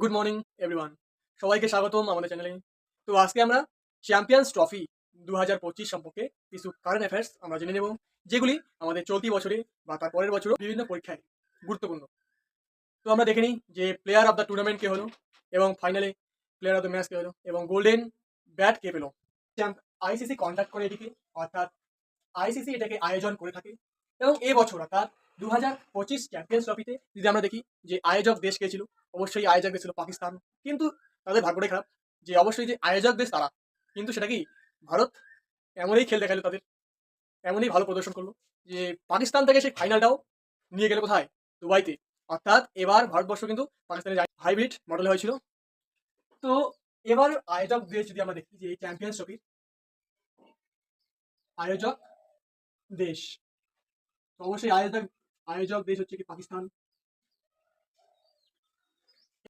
Good morning everyone, সবাইকে স্বাগতম আমাদের চ্যানেলে। তো আজকে আমরা চ্যাম্পিয়ন্স ট্রফি 2025 সম্পর্কে কিছু কারেন্ট অ্যাফেয়ার্স আমরা জেনে নেব, যেগুলি আমাদের চলতি বছরে বা তার পরের বছরও বিভিন্ন পরীক্ষায় গুরুত্বপূর্ণ। তো আমরা দেখে নিই যে প্লেয়ার অফ দ্য টুর্নামেন্ট কে হলো, এবং ফাইনালে প্লেয়ার অফ দ্য ম্যাচ কে হলো, এবং গোল্ডেন ব্যাট কে পেলো। আইসিসি কন্ডাক্ট করে এটিকে, অর্থাৎ আইসিসি এটাকে আয়োজন করে থাকে। এবং এবছর অর্থাৎ 2025 চ্যাম্পিয়ন্স ট্রফিতে যদি আমরা দেখি যে আয়োজক দেশ কে ছিল, অবশ্যই আয়োজক দেশ ছিল পাকিস্তান। কিন্তু তাদের ভাগ্যটাই খারাপ যে অবশ্যই যে আয়োজক দেশ তারা, কিন্তু সেটা কি ভারত। এমনই খেল দেখালো তাদের, এমনই ভালো প্রদর্শন করলো যে পাকিস্তান থেকে সেই ফাইনালটাও নিয়ে গেল কোথায়, দুবাইতে। অর্থাৎ এবার ভারতবর্ষ কিন্তু পাকিস্তানের হাইব্রিড মডেল হয়েছিল। তো এবার আয়োজক দেশ যদি আমরা দেখি যে চ্যাম্পিয়ন্স ট্রফির আয়োজক দেশ, তো অবশ্যই আয়োজক আয়োজক দেশ হচ্ছে কি পাকিস্তান।